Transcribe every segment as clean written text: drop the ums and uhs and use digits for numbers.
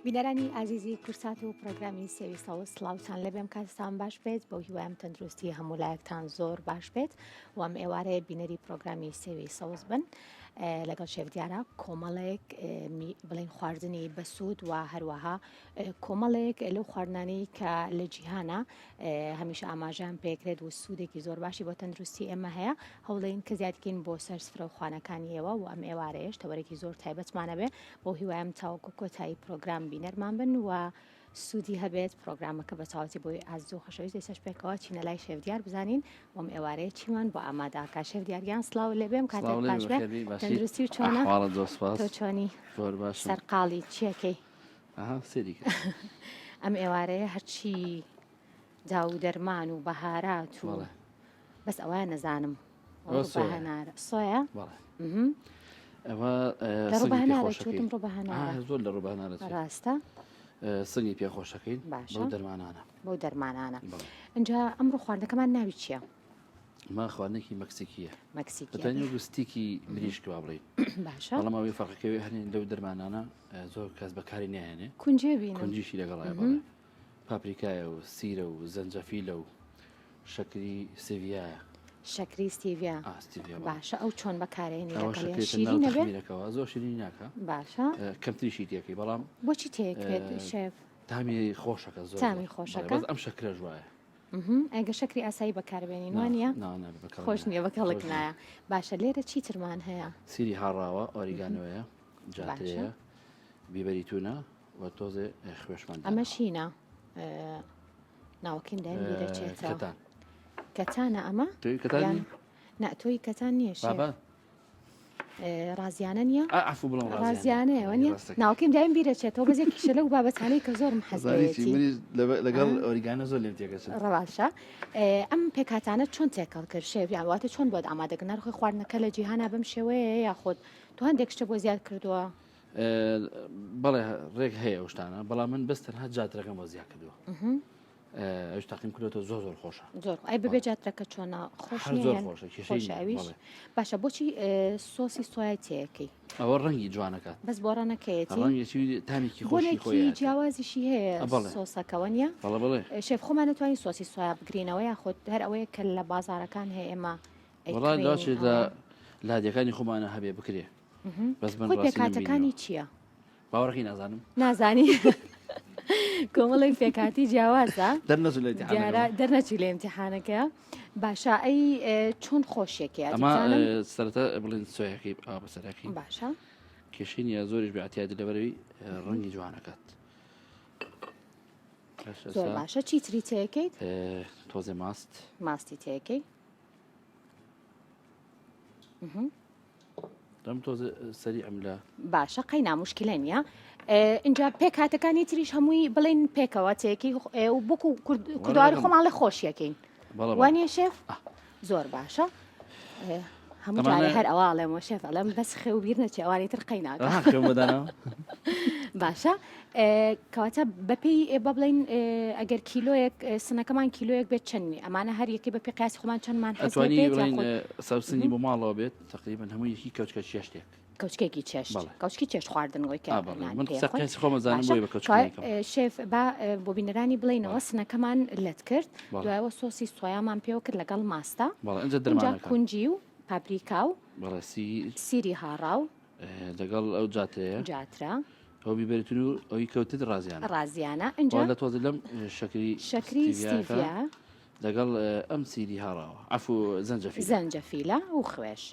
بینەرانی ئازیزی کورسات و پرۆگرامی سێویستەوە سڵاوتان لەبێم کاتتان باش بێت بۆ هیوایم تەندروستی هەمولایەکتان زۆر باش بێت و ئەم ئێوارەیە بینەری پرۆگرامی سێوی سەوز بن لەگەڵ شێفدیارە کۆمەڵێک بڵین خواردنی بەسوود و هەروەها کۆمەڵێک لەو خواردنانی کە لە جیهانە هەمیشە ئاماژیان پێکرێت و سوودێکی زۆر باشی بۆ تەندروستی ئێمە هەیە هەوڵین کە زیادکەین بۆ سەر سفرە و خوانەکانیەوە و ئەم ئێوارەیەش تەوەرێکی زۆر تایبەتمانە بێ بۆ هیوایم تاوەکو کۆتایی پرۆگرام بینەرمان بن و سوودی هەبێت پرۆگرامەکە بە چاوەتی بۆی ئازوو خەشەویست دەسەش پێکەوە چینە لای شێفدیار بزانین وەم ئێوارەیە چیمان بۆ ئامادەکە شێفدیاریان سڵاو لێبێم کاتێک باش بێ تەندروستی و چۆنە تۆ چۆنی سەرقاڵی چیەکەی ئەم ئێوارەیە هەرچی جاو دەرمان و بەهارات و بەس ئەوە نەزانم سۆیە چوتم زۆر لە ڕووبەهانە ڕاستە سنگی پێخۆشەکەین بۆ دەرمانانە اینجا ئەمڕۆ خواردنەکەمان ناوی چییە؟ ما خواردنێکی مەکسیکیە مەکسیکی گوستیکی مریشکە بڵێ باشە بەڵامەوەی فەرقەکەوی هەنێ لەو دەرمانانە زۆر کەس بەکاری نایێنێ کونجێ بین کونجیشی لەگەڵای بڵێ پاپریکایە و سیرە و زەنجەفیلە و شەکری سێڤیایە شەکری ستیڤیا باشە ئەو چۆن بەکارێنی شیرینەکەەوە زۆر شیرینی ناکە باشە کەمتریشی تێکی بەڵام بۆچی تێکرێت شێف تامی خۆشەکە زۆر تامی خۆشەکە ئەم شەکرە ژوایە ئەگە شەکری ئاسایی بەکاربێنین وانە خۆش نییە بەکەڵک نایە باشە لێرە چی ترمان هەیە سیری هاڕاوە ئۆریگانۆیە جاتەیە بیبەری تونە و تۆزێ خوێشمان ئەمە شینە ناوەکەیم دەچێتەوە کەتانە ئەمە ناتۆی کەتان نییە ڕازیانە نییە ڕازیانەیە نیە ناوکەیم دایم بیرەچێتەوە بەزێکیشە لەو بابەتانەی کە زۆرم حەزێتی لەگەڵ ئۆریگانە زۆر لێم تێگەچێت ڕەواشە ئەم پێکاتانە چۆن تێکەڵ کرد شێویان واتە چۆن بۆت ئامادەکە نرخی خواردنەکە لە جیهانە بەم شێوەیە یاخۆت تو هەندێک شتە بۆ زیاد کردووە بەڵێ ڕێک هەیە ئەو شتانە بەڵام من بەستەنها جاترەکەم بۆ زیاد کردووە ئەوش تاقیم کردێتەوە زۆر زۆر خۆشە زۆر ئەی ببێ جاترەکە چۆنە خۆشەویش باشە بۆچی سۆسی سۆیای تەیەکەی ئەوە ڕەنگی جوانەکەات بەس بۆ ڕەنەکەیەتی تامیکی خۆشی جیاوازیشی هەیە سۆسەکەەوە نیە شێف خۆمان نتوانین سۆسی سۆیا بگرینەوە یاخۆت هەر ئەوەیە کە لە بازارەکان هەیە ئێمە وڵای لە لادیەکانی خۆمانە هەبێ بکرێ بەس بن پێکاتەکانی چییە؟ باوەڕی نازانم نازانی کۆمەڵی پێکاتی جیاوازە دەرنەچی لە ئیمتیحانەکە باشە ئەی چۆن خۆشیێکی ئەمە سەرەتا بڵێن سۆیەکەی بەسەرەکەی باشە کێشینی زۆریش بەعتیادی لەبەرەوەی ڕەنگی جوانەکەات زۆر باشە چی تری تەیەکەیت تۆزێ ماستی تەیەکەی دەم تۆزە سەری ئەم لە باشە قەی ناموشکلە نیە اینجا پێکاتەکانی تریش هەمووی بڵێن پێکەوە تێکی و بۆکو کوردواری خۆمان لە خۆشیەکەین وانە شێف زۆر باشە هەموو جارێ هەر ئەواڵێمەوە شێف ئەڵێم بەس خێ و بیر نەچێ ئەوانی تر قەی ناکەم باشە کەواتە بەپێی بە بڵین ئەگەر کیلۆیەک سنەکەمان کیلۆیەک بێت چەندنی ئەمانە هەر یەکی بە پێقیاسی خۆمان چەندمان سەوسنی بۆ ماڵەوە بێت تقریبا هەموو یەکی کەوچکە شێشتێک کەوچکێکی چێش کەوچکی چێش خواردنەوەی شێف بۆ بینەرانی بڵێنەوە سنەکەمان لەت کرد دوایەوە سۆسی سۆیامان پێوە کرد لەگەڵ ماستە کونجی و پاپریکا و سیری هاڕاو لەگەڵ ئەو جاترە ئەو بیبەرتون و ئەوی کەوتت ڕازیانە اینجا لە تۆزی لەم شەکری ستیڤیا لەگەڵ ئەم سیری هاڕاوە عفو زەنجەفیلە و خوێش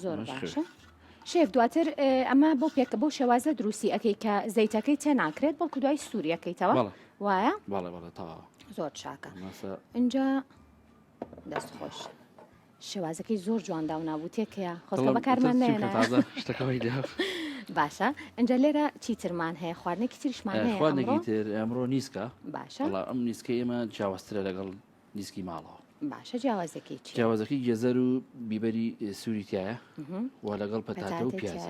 زۆر باشە شێف دواتر ئەمە بۆ پێکە بۆ شێوازە دروستی ئەەکەی کە زەیتەکەی تێ ناکرێت بەڵکو دوای سووریەکەیتەوە وایە زۆر چاکە اینجا دەست خۆش شێوازەکەی زۆر جواندا و نابوتێکەیە خۆزگە بەکارمان نێنە باشە ئەنجە لێرە چیترمان هەیە خواردنێکی تریشمان هەیە خواردنێکی تر ئەمڕۆ نیسکە باشە ئەم نیسکە ئێمە جیاوازترە لەگەڵ نیسکی ماڵەوە باشە جیاوازەکەی جیاوازەکەی گێزەر و بیبەری سووریتایە و لەگەڵ پەتاتە و پیاز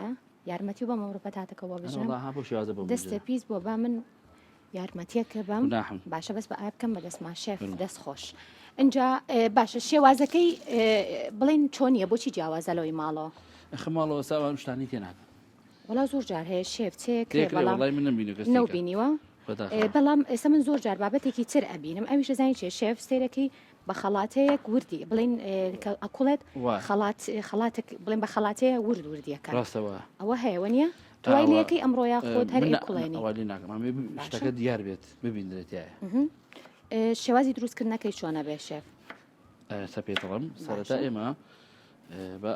یارمەتی بە مەڕۆ پەتاتەکەەوە بژێن دەستە پیس بۆ با من یارمەتیەکە بەم باشە بەس بە ئا بکەم بە دەستمان شێف دەست خۆش اینجا باشە شێوازەکەی بڵێن چۆنیە بۆچی جیاوازە لەوەی ماڵەوە خەماڵەوە ساوان شتانی تێناکە وڵا زۆر جار هەیە شێف چێک وڵای من نبینی کەس نەبینیوە بەڵام ئێستا من زۆر جار بابەتێکی تر ئەبینم ئەویش دەزانین چێ شێف سێرەکەی بە خەڵاتەیەک وردی بڵین ئەکوڵێت خەڵاتێک بڵێن بە خەڵاتەیە وردیەکە ڕاستەوە ئەوە هەیەوە نییە دوای لەکەی ئەمڕۆیا خۆت هەر کوڵێنی ئەولی ناکەم شتەکە دیار بێت ببیندرێتایە شێوازی دروستکردنەکەی چۆنە بێ شێف سە پێتەڵم سەرەتا ئێمە بە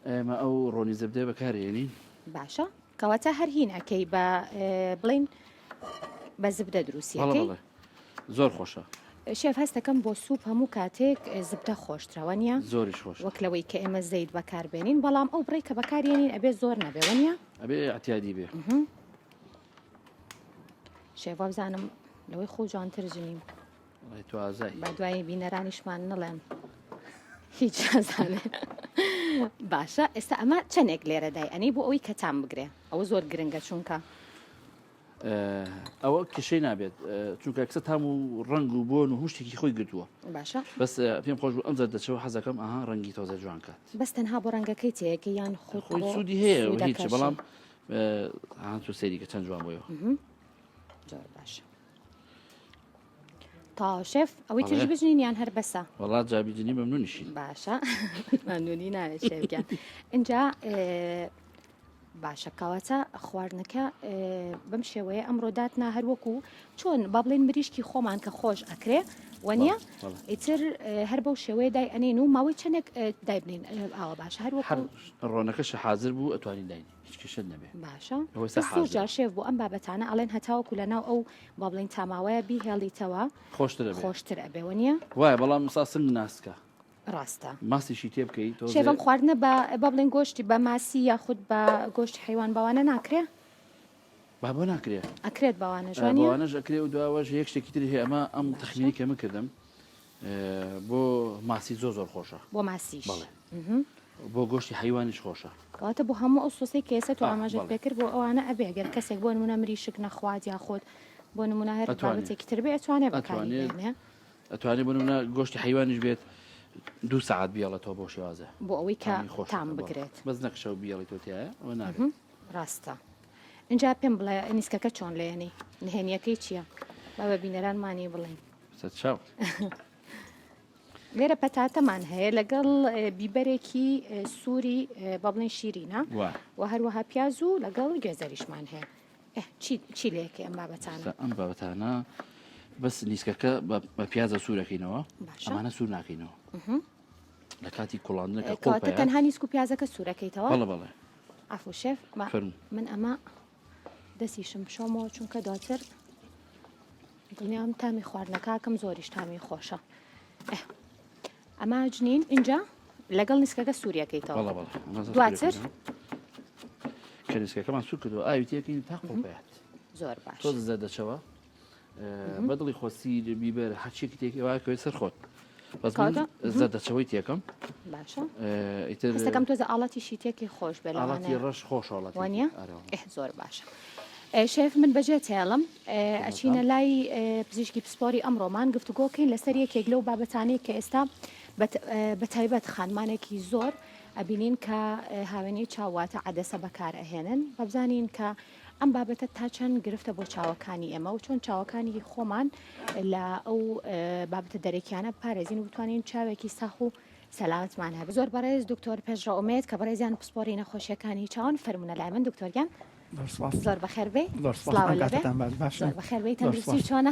ئێمە ئەو ڕۆنی زەبدێ بەکارێنین باشە کەواتە هەر هین ئەەکەی بە بڵین بە زبدە دروستیەکەی زۆر خۆشە شێف هەستەکەم بۆ سوپ هەموو کاتێک زبدە خۆشترەوە نیە زۆریش خۆش وەک لەوەی کە ئێمە زەید بەکاربێنین بەڵام ئەو بڕێ کە بەکارێنین ئەبێ زۆر نەبێوە نیە ئەبێ احتیادی بێ شێف بزانم لەوەی خۆ جوانتر ژنیم تو ئازای بە دوای بینەرانیشمان نڵێن هیچ نازانێ باشە ئێستا ئەمە چەندێک لێرەدای ئەنی بۆ ئەوەی کەتان بگرێ ئەوە زۆر گرنگە چونکە ئەوە کشەی نابێت چونکە کەسە تام و ڕنگ و بۆن و هەموو شتێکی خۆی گرتووە باشە بەس پێم خۆش ئەم زەر دەچەوە حەزەکەم ئاها ڕەنگی تۆزە جوان کات بەس تەنها بۆ ڕەنگەکەی تەیەکە یان خۆی سوودی هەیە هیچ بەڵام تو سەیری کە چەند جوان بۆیەوە زۆر باشە تا شێف ئەوەی ترش بژنین یان هەر بەسە وڵات جابیجنی مەمنونیشین باشە مەمنونی ناوێت شێفگیان اینجا باشە کەواتە خواردنەکە بەم شێوەیە ئەمڕۆداتنا هەروەکو چۆن با بڵێن مریشکی خۆمان کە خۆش ئەکرێ وەنیە ئیتر هەر بەو شێوەیە دای ئەنین و ماوەی چەندێک دای بنین ئاوە باشە هەروەکو ڕۆنەکەش حاضر بوو ئەتوانین داین هیچ کێشە نەبێ باشە زۆر شێف بوو ئەم بابەتانە ئەڵێن هەتاوەکو لەناو ئەو با بڵێن تاماوەیە بیهێڵیتەوە خۆشتر ئەبێ وەنیە وایە بەڵام ساسم ناسکە ڕاستە ماسیشی تێ بکەیت شێفم خواردنە بە بڵێن گۆشتی بە ماسی یاخود بە گۆشتی حیوان بەوانە ناکرێ با بۆ ناکرێ ئەکرێت بەوانە جوانیانەش ئەکرێ و دواوەش یەک شتێکی تر هەیە ئەمە ئەم تەخمینی کە من کردم بۆ ماسی زۆر خۆشە بۆ ماسیش بۆ گۆشتی حیوانیش خۆشە کەواتە بۆ هەموو ئەو سۆسی کە ئێستا تۆ ئاماژەت پێکرد بۆ ئەوانە ئەبێ گەر کەسێک بۆ نمونە مریشک نەخوات یاخۆت بۆ نمونە هەر بابەتێکی تر بێ ئەتوانێت بەکارێنێ ئەتوانێت بۆ نمونە گۆشتی حیوانیش بێت 2 ساعت بیاڵێتەوە بۆ شێوازە بۆ ئەوەی کە تام بگرێت بەس نەخشە و بیاڵی تۆتیایە ئەوە نابێت ڕاستە اینجا پێم بڵێ نیسکەکە چۆن لێنی نهێنیەکەی چییە با بە بینەرانمانی بڵێن چاو لێرە پەتاتەمان هەیە لەگەڵ بیبەرێکی سووری بە بڵێن شیرینە و هەروەها پیاز و لەگەڵ گوێزەریشمان هەیە چی لێکە ئەم بابەتانە ئەم بابەتانە بەس نیسکەکە بە پیازە سوورەکەینەوە ئەمانە سوور ناکەینەوە لە کاتی کوڵاندنەکە کەواتە تەنها نیسک و پیازەکە سوورەکەیتەوە بەڵێ ئەفو شێف من ئەمە دەستیشم شۆمەوە چونکە دواتر دڵنیام تامی خواردنەکەکەم زۆریش تامی خۆشە ئەمە جنین اینجا لەگەڵ نیسکەکە سووریەکەیتەوە دواتر کە نیسکەکەمان سوور کردو ئاوی تێکین تا قوڵبێت زۆر باش تۆ زە دەچەوە بەدڵی خۆسی بیبەر هەچێکی تێکی وایکەوێت سەر خۆت بەس زە دەچەوەی تێکم باشە ئێستەکەم تۆزە ئاڵەتیشی تێکی خۆش بێ ئاڵەتی ڕەش خۆشڵەت وانە زۆر باشە شێف من بەجێ تێڵم ئەچینە لای پزیشکی پسپۆری ئەمڕۆمان گفتوگۆکەین لەسەر یەکێک لەو بابەتانەی کە ئێستا بە تایبەت خانمانێکی زۆر ئەبینین کە هاوێنی چاواتە عەدەسە بەکار ئەهێنن بەبزانین کە ئەم بابەتە تا چەند گرفتە بۆ چاوەکانی ئێمە و چۆن چاوەکانی خۆمان لە ئەو بابەتە دەرەکیانە پارێزین و بتوانین چاوێکی ساخ و سەلامەتمان هەبێت زۆر بەڕێز دکتۆر پێشڕە ئومێد کە بەڕێزیان پسپۆری نەخۆشیەکانی چاوان فەرمونە لای من دکتۆریان زۆر بەخێر بێ زۆر بەخێر بێ تەندروستی چۆنە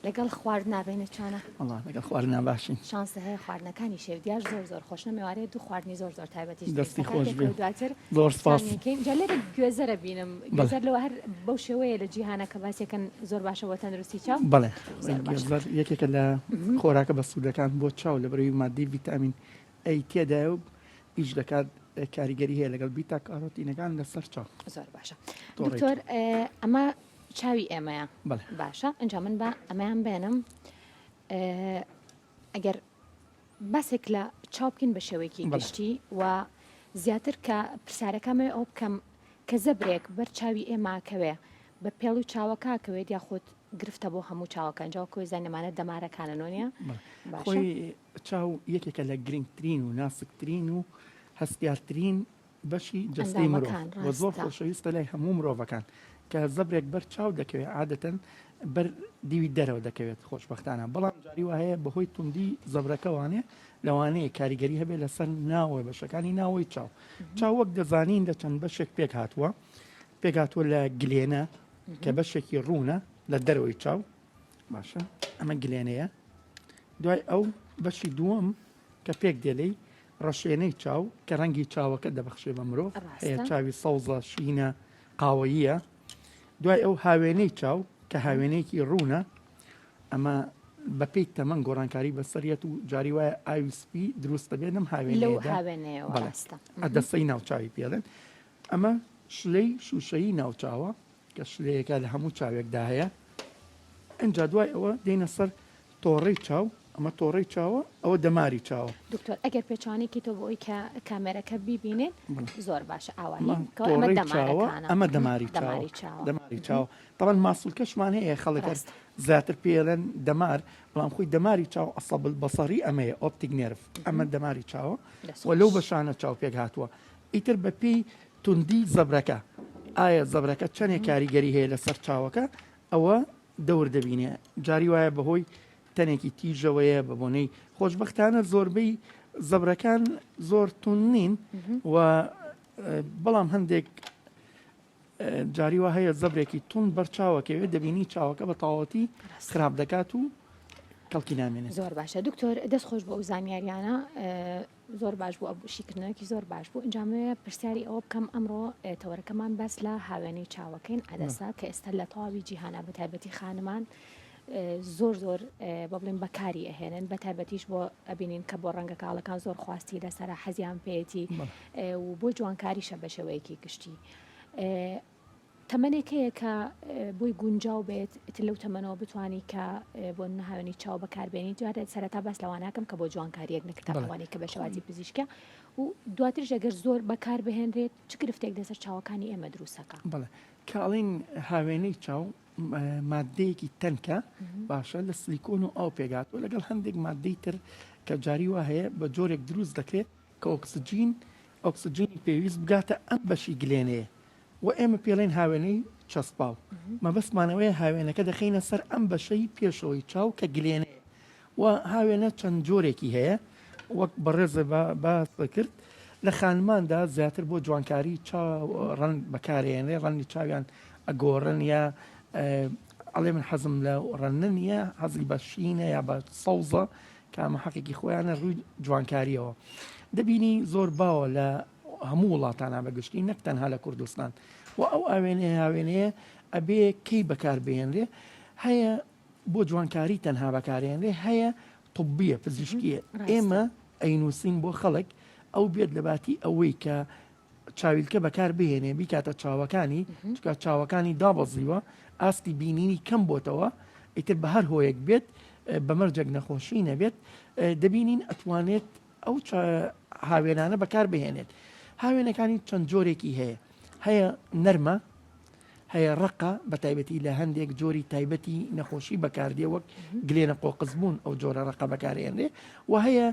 لەگەڵ خوارد نابێنە چۆنە لەگەڵ خواردنا باشین شانس هەیە خواردنەکانی شێودیاش زۆر خۆشنە میوارەیە دوو خواردنی زۆر تایبەتیش دەستی خۆش بێ دواتر زۆر سپاس جا لێرە گوێزەرە بینم گوێزەر لەوە هەر بەو شێوەیە لە جیهانە کە باسیەکەن زۆر باشە بۆ تەندروستی چاو بەڵێ یەکێکە لە خۆراکە بە سوودەکان بۆ چاو لە بەرەوەی مادی ڤیتامین ئەی تێدایە و ئیش دەکات کاریگەری هەیە لەگەڵ بیتا کارۆتینەکان لەسەر چاو زۆر باشە دکتۆر ئەمە چاوی ئێمەیە باشە ئەنج من بە ئەمەیان بێنم ئەگەر باسێک لە چاو بکەین بە شێوەیەکی گشتی و زیاتر کە پرسیارەکەمە ئەو بکەم کە زەبرێک بەر چاوی ئێماکەوێ بە پێڵ و چاوەکەکەوێت یاخود گرفتە بۆ هەموو چاوەکەنجەوە کۆی زانێمانە دەمارەکانەوەنیە خۆی چاو یەکێکە لە گرنگترین و ناسکترین و هەستیارترین بەشی جەستەی مرۆڤ و زۆر خۆشەویستە لای هەموو مرۆڤەکان کە زەبرێک بەر چاو دەکەوێت عادەتەن بەر دیوی دەرەوە دەکەوێت خۆشبەختانە بەڵام جاری وهەیە بەهۆی توندی زەبرەکەوانێ لەوانەیە کاریگەری هەبێت لەسەر ناوەی بەشەکانی ناوەی چاو وەک دەزانین لە چەند بەشێک پێک هاتووە لە گلێنە کە بەشێکی ڕوونە لە دەرەوەی چاو باشە ئەمە گلێنەیە دوای ئەو بەشی دووەم کە پێک دێلەی ڕەشێنەی چاو کە ڕەنگی چاوەکە دەبەخشێ بە مرۆڤ هەیە چاوی سەوزە شینە قاوەییە دوای ئەو هاوێنەی چاو کە هاوێنەیەکی ڕوونە ئەمە بەپێی تەمەەن گۆڕانکاری بەسەریەت و جاری وایە ئاویسپی دروستە بێنم هاوێنەدەستەی ناوچاوی پێدەن ئەمە شلەی شوشەیی ناوچاوە کە شلەیەکە لە هەموو چاوێکدا هەیە ئەنجا دوای ئەوە دێنە سەر تۆڕەی چاو ئەمە تۆڕەی چاوە ئەوە دەماری چاوە دکتۆر ئەگەر پێچوانێکی تۆ بۆی کە کامێرەکە بیبینێت زۆر باشە ئاوایی ئەمە دەماری چاوە تەڵەن ماسوولکەشمان هەیە خەڵەکە زیاتر پێڵێن دەمار بەڵام خۆی دەماری چاو ئەسەبل بەسەری ئەمەیە ئۆپتیک نێرف ئەمە دەماری چاوە و لەو بەشانە چاو پێک هاتووە ئیتر بەپێی توندی زەبرەکە ئایا زەبرەکە چەندێک کاریگەری هەیە لەسەر چاوەکە ئەوە دەور دەبینێ جاری وایە بەهۆی تەنێکی تیژەوەیە بە بۆنەی خۆشببختانە زۆربەی زەبرەکان زۆر تون نین و بەڵام هەندێک جاریوە هەیە زەبرێکی تون بەرچاوەکەوێت دەبینی چاوەکە بە تاوەتی خراپ دەکات و کەڵکی نامێنێت زۆر باشە دکتۆر دەست خۆش بۆ ئەو زانیاریانە زۆر باش بوو شیکردنەوەکی زۆر باش بوو ئەنجامەیە پرسیاری ئەوە بکەم ئەمڕۆ تەوەرەکەمان بەس لە هاوێنەی چاوەکەین ئەدەسا کە ئێستا لە تەواوی جیهانە بە تایبەتی خانمان زۆر بە بڵێن بەکاری ئەهێنن بە تایبەتیش بۆ ئەبینین کە بۆ ڕەنگە کاڵەکان زۆر خواستی لەسەر حەزیان پێێتی و بۆ جوانکاریشە بە شێوەیەکی گشتی تەمەنێکەیە کە بۆی گونجاو بێت لەو تەمەنەوە بتوانانی کە بۆ نهاوێنی چاو بەکاربێنی دواتە سەرەتا بەس لەواناکەم کە بۆ جوانکاریەک نکتابوانی کە بە شێوازی پزیشکە و دواتر ژەگەر زۆر بەکار بهێنرێت چ گرفتێک دەسەر چاوەکانی ئێمە دروستەکە بڵێ کاڵین هاوێنەی چاو مادەیەکی تەنکە باشە لە سلیکۆن و ئاو پێگاتوە لەگەڵ هەندێک مادەی تر کە جاری وا هەیە بە جۆرێک دروست دەکرێت کە ئۆکسجینی پێویست بگاتە ئەم بەشی گلێنەیە و ئێمە پێڵێن هاوێنەی چەسپاو مەبەستمانەوەی هاوێنەکە دەخینە سەر ئەم بەشەی پێشەوەی چاو کە گلێنەیە و هاوێنە چەند جۆرێکی هەیە وەک بەڕێزە باسە کرد لە خانماندا زیاتر بۆ جوانکاری ڕەن بەکارێنێ ڕەنی چاویان ئەگۆڕن یا ئەڵێ من حەزم لە ڕەنە نیە حەزی بە شینە یا بە سەوزە کامە حەقێکی خۆیانە ڕووی جوانکاریەوە دەبینی زۆر باوە لە هەموو وڵاتانە بەگشتی نەک تەنها لە کوردستان و ئەو هاوێنەیە ئەبێ کەی بەکاربێنرێ هەیە بۆ جوانکاری تەنها بەکارێنرێ هەیە طبیە پزیشکیە ئێمە ئەینووسین بۆ خەڵک ئەو بێت لە باتی ئەوەی کە چاویلکە بەکار بهێنێ بیکاتە چاوەکانی چکە چاوەکانی دابەزیوە ئاستی بینینی کەم بۆتەوە ئیتر بە هەر هۆیەک بێت بەمەرجێک نەخۆشی نەبێت دەبینین ئەتوانێت ئەو هاوێنانە بەکار بهێنێت هاوێنەکانی چەند جۆرێکی هەیە نەرمە هەیە ڕقە بە تایبەتی لە هەندێک جۆری تایبەتی نەخۆشی بەکاردێ وەک گلێنە قۆقزبوون ئەو جۆرە ڕقە بەکارێنرێ و هەیە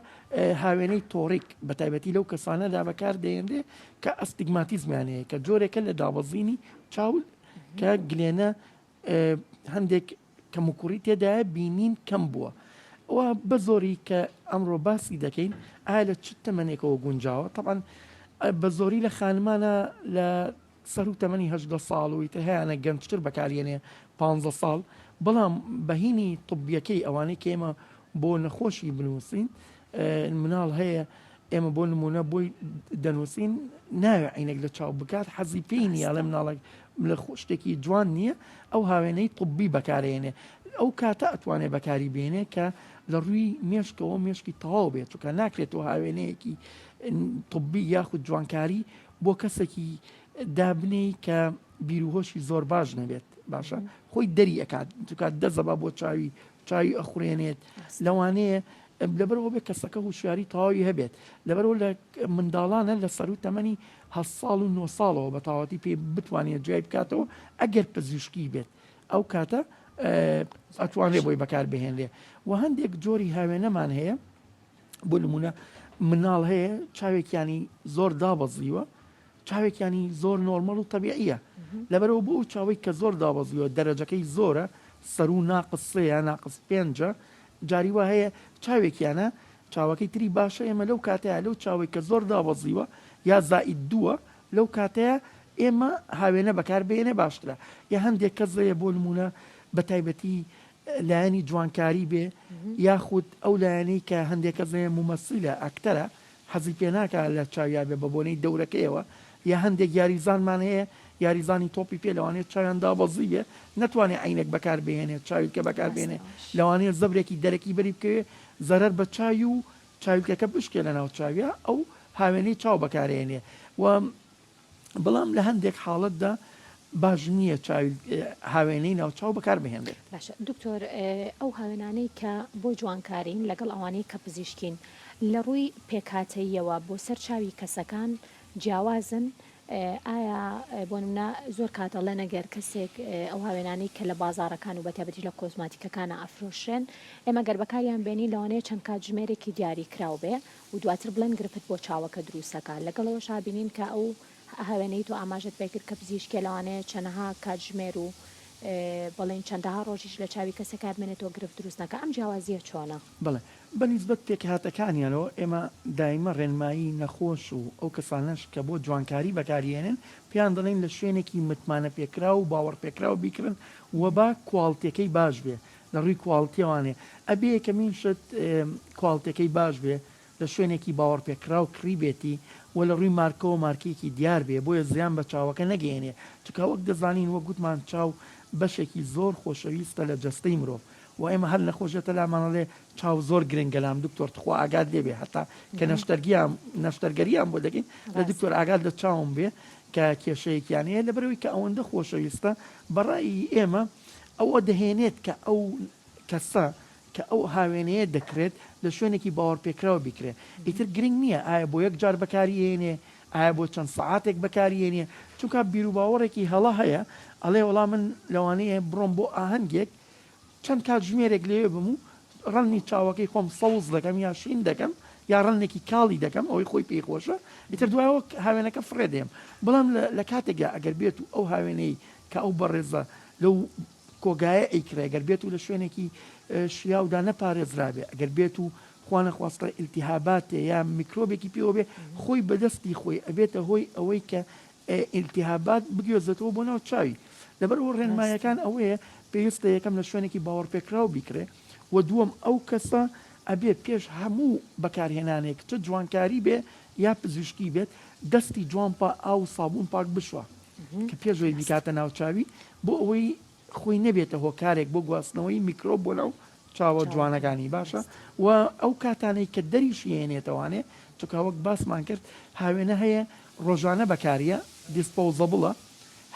هاوێنەی تۆڕێک بە تایبەتی لەو کەسانەدا بەکاردێنرێ کە ئەستیگماتیزمیانەیە کە جۆرێکە لە دابەزینی چاول کە گلێنە هەندێک کەموکوڕی تێدایە بینین کەم بووە ئەوە بە زۆری کە ئەمڕۆ باسی دەکەین ئایا لە چ تەمەنێکەوە گونجاوە طبعاً بە زۆری لە خانمانە لە سەر و تەمەنی 18 ساڵ و ئیتر هەیەە گەنجتر بەکارێنێ 15 ساڵ بەڵام بەهینی طبیەکەی ئەوانەی کە ئێمە بۆ نەخۆشی بنووسین مناڵ هەیە ئێمە بۆ نمونە بۆی دەنووسین ناوێ عینێک لە چاو بکات حەزی پێی نیە لە مناڵک لە شتێکی جوان نییە ئەو هاوێنەی طبی بەکارێنێ ئەو کاتە ئەتوانێت بەکاری بێنێ کە لە ڕووی مێشکەوە مێشکی تەواو بێت چونکە ناکرێتەوە هاوێنەیەکی طبی یاخود جوانکاری بۆ کەسێکی دابنەی کە بیرروهۆشی زۆر باش نەبێت باشە خۆی دەری ئەکات چکات دەزەبا بۆ چاوی ئەخورێنێت لەوانەیە لەبەرەوە بێت کەسەکە هوشیاری تەواوی هەبێت لەبەرەوە لە منداڵانە لە سەر و تەمەنی 7 ساڵ و 9 ساڵەوە بە تاواتی پێ بتوانێت جوای بکاتەوە ئەگەر پزیشکی بێت ئەو کاتە ئەتوانێ بۆی بەکار بهێنرێ و هەندێک جۆری هاوێنەمان هەیە بۆ نمونە مناڵ هەیە چاوێکیانی زۆر دابەزیوە چاوێکیانی زۆر نۆرمەڵ و تەبیعیە لەبەرەوە بۆ چاوەی کە زۆر دابەزیوە دەرەجەکەی زۆرە سەر و ناقص سەیە ناقص پێنجە جاری وا هەیە چاوێکیانە چاوەکەی تری باشە ئێمە لەو کاتەیە لەو چاوەی کە زۆر دابەزیوە یا زائید دووە لەو کاتەیە ئێمە هاوێنە بەکاربێنێ باشترە یا هەندێک کەسەیە بۆ نمونە بە تایبەتی لایەنی جوانکاری بێ یاخود ئەو لایەنەی کە هەندێک کەسەیە ممەسیلە ئەکتەرە حەزی پێ ناکە لە چاویا بێ بە بۆنەی دەورەکەیەوە یا هەندێک یاریزانمان هەیە یاریزانی تۆپی پێ لەوانێت چاویان دابەزیە نەتوانێت عینێک بەکار بێنێت چاوی کە بەکار بێنێ لەوانەیە زەبرێکی دەرەکی بەری بکەوێ زەرەر بە چاوی و چاویلکەکە بشکێ لە ناو چاویە ئەو هاوێنەی چاو بەکارێنێ و بەڵام لە هەندێک حاڵەتدا باش نییە هاوێنەی ناوچاو بەکار بهێنێت. باشە دکتۆر ئەو هاوێنانەی کە بۆ جوانکارین لەگەڵ ئەوانەی کە پزیشکین لە ڕووی پێکاتەیەوە بۆ سەر چاوی کەسەکان جیاوازن ئایا بۆ نمونە زۆر کاتەڵە نەگەر کەسێک ئەو هاوێنانەی کە لە بازارەکان و بەتابەتی لە کۆزماتیکەکانە ئەفرۆشێن ئێمە گەر بەکاریان بێنی لەوانەیە چەند کاتژمێرێکی دیاری کراو بێ و دواتر بڵند گرفت بۆ چاوەکە دروستەکە لەگەڵەوە شابینین کە ئەو هاوێنەی تو ئاماژت پێکرد کە پزیشکێ لەوانەیە چەندەها کاتژمێر و بەڵێن چەندەها ڕۆژیش لە چاوی کەسە کارمێنێتەوە گرفت دروست نەکە ئەم جیاوازیە چۆنە؟ بڵێ بەنسبەت پێکهاتەکانیانەوە ئێمە دایمە ڕێنمایی نەخۆش و ئەو کەسانش کە بۆ جوانکاری بەکارێنن پێیان دەڵێن لە شوێنێکی متمانە پێکرا و باوەڕ پێکرا و بیکردن وە با کوالتیەکەی باش بێ لە ڕووی کوالتیوانێ ئەبێ یەکەمین شت کوالتیەکەی باش بێ لە شوێنێکی باوەڕ پێکرا و کڕی بێتی و لە ڕووی مارکەوە مارکێکی دیار بێ بۆیە زیان بە چاوەکە نەگەێنێ چکە وەک دەزانین وە گوتمان چاو بەشێکی زۆر خۆشەویستە لە جەستەی مرۆڤ و ئێمە هەر نەخۆشێتە لامانەڵێ چاو زۆر گرنگەلام دکتۆر تخوا ئاگات لێبێ هەتا کە نەشتەرگەریان بۆ دەکەین لە دکتۆر ئاگات لە چاوم بێ کە کێشەیەکیانەیە لە بەرەوەی کە ئەوەندە خۆشەویستە بەڕایی ئێمە ئەوە دەهێنێت کە ئەو کەسە کە ئەو هاوێنەیە دەکرێت لە شوێنێکی باوەڕ پێکراوە بیکرێ ئیتر گرنگ نییە ئایا بۆ یەک جار بەکاریێنێ ئایا بۆ چەند سعاتێک بەکاریێنێ چونکە بیرروباوەڕێکی هەڵا هەیە ئەڵێ وەڵام من لەوانەیە بڕۆم بۆ ئاهەنگێک چەند کاتژمێرێک لێوێ بم و ڕەنی چاوەکەی خۆم سەوز دەکەم یا شین دەکەم یا ڕەنێکی کاڵی دەکەم ئەوەی خۆی پێی خۆشە ئیتر دوایەوە هاوێنەکە فڕێدێم بەڵام لە کاتێکدا ئەگەر بێت و ئەو هاوێنەی کە ئەو بەڕێزە لەو کۆگایە ئەیکرا ئەگەر بێت و لە شوێنێکی شیاودا نەپارێزرابێ ئەگەر بێت و خوانە خواستە ئیلتیهاباتێ یا میکرۆبێکی پێوە بێ خۆی بەدەستی خۆی ئەبێتە هۆی ئەوەی کە ئیلتیهابات بگوێزێتەوە بۆ ناو چاوی لەبەرەوە ڕێنمایەکان ئەوەیە پێویستە یەکەم لە شوێنێکی باوەڕ پێکراو بیکرێ و دووەم ئەو کەسە ئەبێ پێش هەموو بەکارهێنانێک چه جوانکاری بێ یا پزیشکی بێت دەستی جوان ئاو سابوون پاک بشوە کە پێشەوەی بیکاتە ناوچاوی بۆ ئەوەی خۆی نەبێتە هۆکارێک بۆ گواستنەوەی میکرۆب بۆ ناو چاوە جوانەکانی باشە و ئەو کاتانەی کە دەریشی هێنێتەوانێ چکە وەک باسمان کرد هاوێنە هەیە ڕۆژانە بەکاریە دیسپۆزەبڵە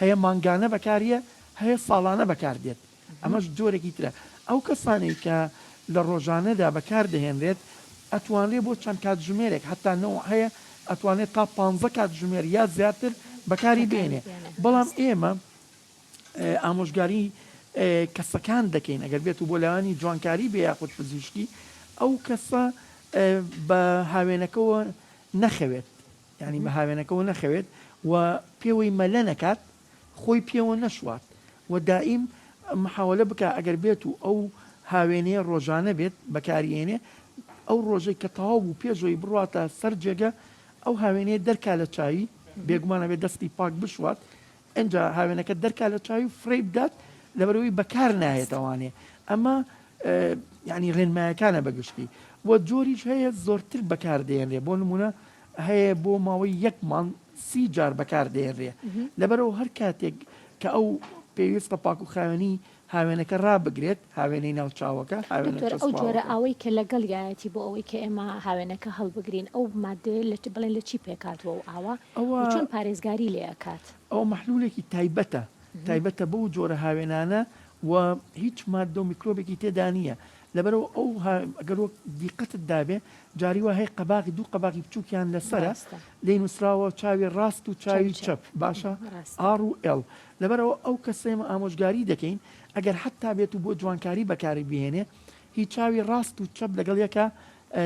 هەیە مانگانە بەکاریە هەیە ساڵانە بەکاردێت ئەمەش جۆرێکی ترە ئەو کەسانی کە لە ڕۆژانەدا بەکار دەهێنرێت ئەتوانێت بۆ چەند کاتژمێرێک هەتا نەوە هەیە ئەتوانێت تا 15 کاتژمێر یا زیاتر بەکاری بێنێ بەڵام ئێمە ئامۆژگاری کەسەکان دەکەین ئەگەر بێت و بۆ لایانی جوانکاری بێ یاخود پزیشکی ئەو کەسە بە هاوێنەکەەوە نەخەوێت ینی بە هاوێنەکەەوە نەخەوێت و پێوەی مەلە نەکات خۆی پێوە نەشوات و دائیم محاولە بکە ئەگەر بێت و ئەو هاوێنەیە ڕۆژانە بێت بەکارێنێ ئەو ڕۆژەی کە تەواو بوو پێشەوەی بڕاتە سەر جێگە ئەو هاوێنەیە دەرکا لە چاوی بێگومانە بێت دەستی پاک بشوات ئەجا هاوێنەکە دەرکا لە چاوی فڕێ بدات لەبەرەوەی بەکار نایێتەوانێ ئەمە ینی ڕێنمایەکانە بەگشتی وە جۆریش هەیە زۆرتر بەکاردێنرێ بۆ نمونە هەیە بۆ ماوەی 1 مانگ 30 جار بەکاردێنرێ لەبەرەوە هەر کاتێک کە ئەو پێویستە پاک و خاوێنی هاوێنەکە ڕابگرێت هاوێنەی ناوچاوەکە ئەو جۆرە ئەوەی کە لەگەڵ یایەتی بۆ ئەوەی کە ئێمە هاوێنەکە هەڵبگرین ئەو مادێ بڵێن لە چی پێکاتەوە و ئاوە چۆن پارێزگاری لێ ئەکات ئەو مەحلولێکی تایبەتە بەو جۆرە هاوێنانە و هیچ مادە و میکرۆبێکی تێدا نییە لەبەرەوە ئەو ئەگەر وەک دیقەتت دابێ جاری وە هەیە قەباغی دوو قەباغی بچووکیان لەسرە لێ نووسراوە چاوی ڕاست و چاوی چەپ باشە ئار و ئێڵ لەبەرەوە ئەو کەسێمە ئامۆژگاری دەکەین ئەگەر حتا بێت و بۆ جوانکاری بەکاری بهێنێ هیچ چاوی ڕاست و چەپ لەگەڵ یەکە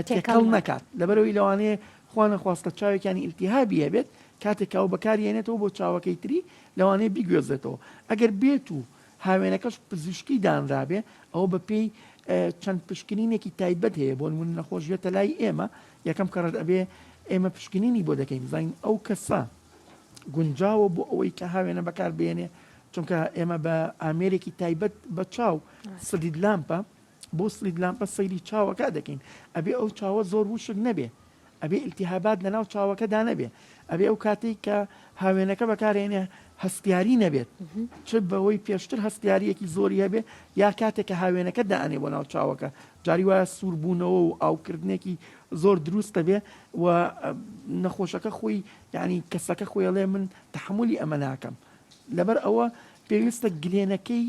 تێکەڵ نەکات لەبەرەوەی لەوانەیە خوانە خواستە چاوێکیانی ئیلتیهابی هەبێت کاتێک ئەو بەکارهێنێتەوە بۆ چاوەکەی تری لەوانەیە بیگوێزێتەوە ئەگەر بێت و هاوێنەکەش پزیشکی دانرابێ ئەو بە پێی چەند پشکنینێکی تایبەت هەیە بۆ نمونە نەخۆشیێتە لای ئێمە یەکەم کەڕەت ئەبێ ئێمە پشکنینی بۆ دەکەین بزانین ئەو کەسە گونجاوە بۆ ئەوەی کە هاوێنە بەکار بێنێ چونکە ئێمە بە ئامێرێکی تایبەت بە چاو سلید لامپە بۆ سلید لامپە سەیری چاوەکە دەکەین ئەبێ ئەو چاوە زۆر وشک نەبێ ئەبێ ئیلتیهابات لەناو چاوەکەدا نەبێ ئەبێ ئەو کاتێک کە هاوێنەکە بەکارێنێ هەستیاری نەبێت چ بەوەی پێشتر هەستیاریەکی زۆری هەبێ یا کاتێک کە هاوێنەکە دائنێ بۆ ناو چاوەکە جاری وایە سووربوونەوە و ئاوکردنێکی زۆر دروستە بێ و نەخۆشەکە خۆی یعنی کەسەکە خۆیڵێ من تحملی ئەمە ناکەم لەبەر ئەوە پێویستە گلێنەکەی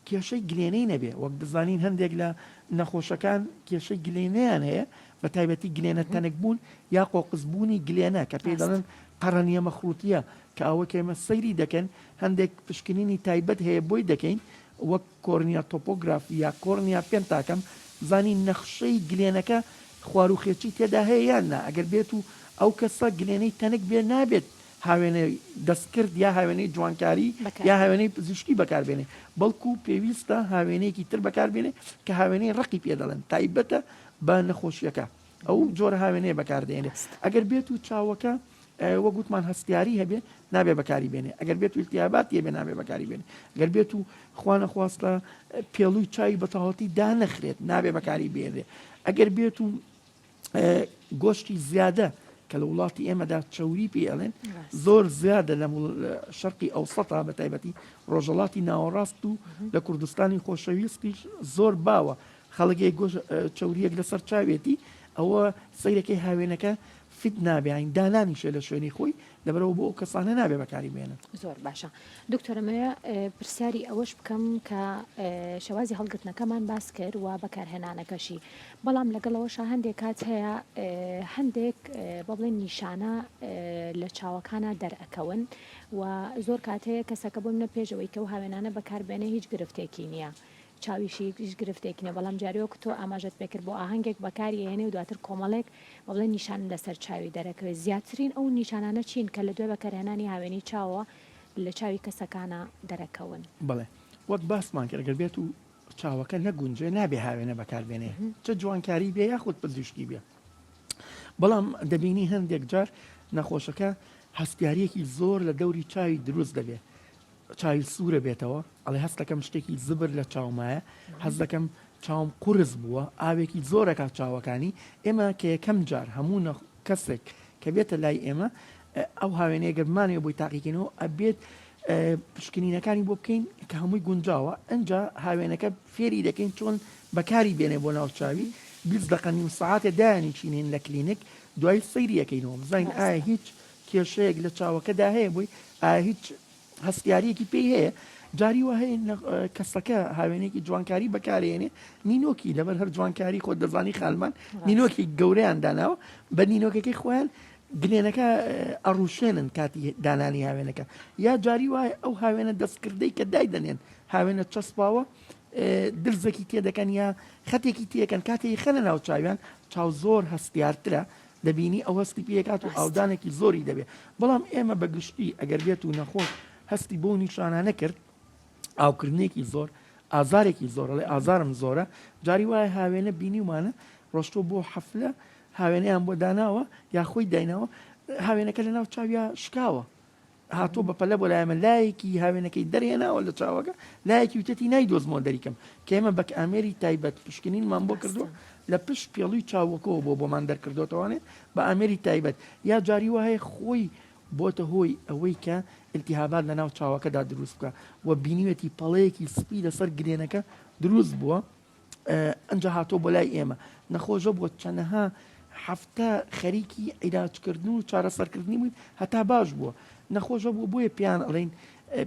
کێشەی گلێنەی نەبێ وەک دەزانین هەندێک لە نەخۆشەکان کێشەی گلێنەیان هەیە بە تایبەتی گلێنە تەنک بوون یا قۆقزبوونی گلێنە کە پێی دەڵێن قەڕەنیە مەخروتیە کە ئەوە کێمە سەیری دەکەن هەندێک پشکنینی تایبەت هەیە بۆی دەکەین وەک کۆرنیا تۆپۆگرافی یا کۆرنیا پێنتاکەم زانی نەخشەی گلێنەکە خواروخێکی تێدا هەیە یان نا ئەگەر بێت و ئەو کەسە گلێنەی تەنک بێ نابێت هاوێنەی دەستکرد یا هاوێنەی جوانکاری یا هاوێنەی پزیشکی بەکاربێنێ بەڵکو پێویستە هاوێنەیەکی تر بەکاربێنێ کە هاوێنەی ڕقی پێ دەڵێن تایبەتە بە نەخۆشیەکە ئەو جۆرە هاوێنەیە بەکاردێنێ ئەگەر بێت و چاوەکە وە گوتمان هەستیاری هەبێ نابێ بەکاری بێنێ ئەگەر بێت و ئیلتیابات هەبێ نابێ بەکاری بێنێ ئەگەر بێت و خوانە خواستە پێڵووی چای بەتەواوەتی دانەخرێت نابێ بەکاری بێنێ ئەگەر بێت و گۆشتی زیادە کە لە وڵاتی ئێمەدا چەوری پێ ئەڵێن زۆر زیادە لە شەرقی ئەوسەتا بە تایبەتی ڕۆژەڵاتی ناوەڕاست و لە کوردستانی خۆشەویستیش زۆر باوە خەڵگەی چەوریەک لەسەر چاوێتی ئەوە سەیرەکەی هاوێنەکە فیت نابێین دانانیشە لە شوێنی خۆی لەبەرەوە بۆ ئەو کەسانە نابێ بەکاری بێنن زۆر باشە دکتۆرەمەیە پرسیاری ئەوەش بکەم کە شێوازی هەڵگرتنەکەمان باس کرد و بەکارهێنانەکەشی بەڵام لەگەڵەوەشە هەندێک کات هەیە هەندێک بە بڵێن نیشانە لە چاوەکانە دەرئەکەون و زۆر کاتەیە کەسەکە بۆ منە پێشەوەی کە و هاوێنانە بەکاربێنە هیچ گرفتێکی نییە چاویشی هیچ گرفتێکنە بەڵام جاریوەکە تۆ ئاماژەت پێکرد بۆ ئاهەنگێک بەکاری هێنێ و دواتر کۆمەڵێک بەڵێ نیشان لەسەر چاوی دەرەکەوێت زیاترین ئەو نیشانانە چین کە لە دوێ بەکارهێنانی هاوێنی چاوە لە چاوی کەسەکانە دەرەکەون بڵێ وەک باسمان کرد ئەگەر بێت و چاوەکە نەگونجێ نابێ هاوێنە بەکاربێنێ چه جوانکاری بێ یاخود پزیشکی بێ بەڵام دەبینی هەندێک جار نەخۆشەکە هەستیارەکی زۆر لە دەوری چاوی دروست دەبێت چاوی سوورە بێتەوە ئەڵێ هەست دەکەم شتێکی زبر لە چاومایە هەست دەکەم چاوم قورس بووە ئاوێکی زۆرەکە چاوەکانی ئێمە کە یەکەم جار هەموو کەسێک کە بێتە لای ئێمە ئەو هاوێنەیە گەرمانەوە بۆی تاقیکردنەوە ئەبێت پشکنینەکانی بۆ بکەین کە هەمووی گونجاوە ئەنجا هاوێنەکە فێری دەکەین چۆن بەکاری بێنێ بۆ ناو چاوی 20 دقیقە و ساعتێ دایانی چینێن لە کلینیک دوای سەیریەکەینەوە بزانین ئایا هیچ کێشەیەک لە چاوەکەدا هەیە بووی ئایا هیچ هەستیارەکی پێی هەیە جاری وە هەیە کەسەکە هاوێنێکی جوانکاری بەکارێنێ نینۆکی لەبەر هەر جوانکاری خۆ دەزانی خالمان نینۆکی گەورەیان داناوە بە نینۆکەکەی خۆیان گلێنەکە ئەڕوشێنن کاتی دانانی هاوێنەکە یا جاری وایە ئەو هاوێنە دەستکردەی کە دایدەنێن هاوێنە چەسپاوە درزێکی تێدەکەن یا خەتێکی تێکەن کاتێکی خەنە ناو چاویان چاو زۆر هەستیارترە دەبینی ئەو هەستی پێکات و ئاودانێکی زۆری دەبێت بەڵام ئێمە بەگشتی ئەگەر بێت و نەخۆش هەستی بۆ نیشانانە کرد ئاوکردنێکی زۆر ئازارێکی زۆر لێ ئازارم زۆرە جاری وایە هاوێنە بینیمانە ڕۆشتۆ بۆ حەفلە هاوێنەیان بۆ داناوە یا خۆی داینەوە هاوێنەکە لە ناو چاویە شکاوە هاتۆ بەپەلە بۆ لایەمە لایەکی هاوێنەکەی دەرێناوە لە چاوەکە لایەکی وتەتی نایدۆزمەوە دەریکەم کە ئێمە بەک ئامێری تایبەت پشکنینمان بۆ کردووە لە پشت پێڵووی چاوەکەەوە بۆمان دەرکردوتەوانێت بە ئامێری تایبەت یا جاری وایە خۆی بۆتە هۆی ئەوەی کە التیهابات لە ناو چاوەکەدا دروست بکە و بینیوێتی پەڵەیەکی سپی لەسەر گرێنەکە دروست بووە ئەنجا هاتۆ بۆ لای ئێمە نەخۆشە بۆ چەندەها هەفتە خەریکی عیلاجکردن و چارەسەرکردنی بووین هەتا باش بووە نەخۆشە بوو بۆیە پیان ئەڵێن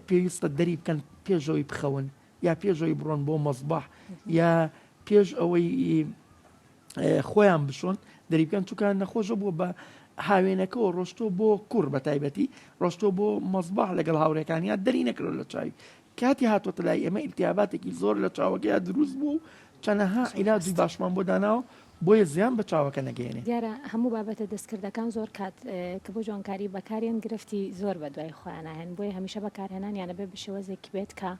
پێویستە دەری بکەن پێشەوەی بخەون یا پێشەوەی بڕۆن بۆ مەزباح یا پێش ئەوەی خۆیان بشۆن دەریبکەن چووکان نەخۆشە بوو بە هاوێنەکەەوە ڕۆشتۆ بۆ کوڕ بە تایبەتی ڕۆشتۆ بۆ مەزباح لەگەڵ هاوڕێکانیان دەری نەکرۆ لە چاوی کاتی هاتوۆتە لای ئێمە ئیلتیاباتێکی زۆر لە چاوەکەیا دروست بوو چەنەها عیلاجی باشمان بۆ داناوە بۆیە زیان بە چاوەکە نەگەێنێ دیارە هەموو بابەتە دەستکردەکان زۆر کات کە بۆ جوانکاری بەکارێن گرفتی زۆر بە دوای خۆیانەهێن بۆیە هەمیشە بەکارهێنان یانە بێ بشێوەزێکی بێت کە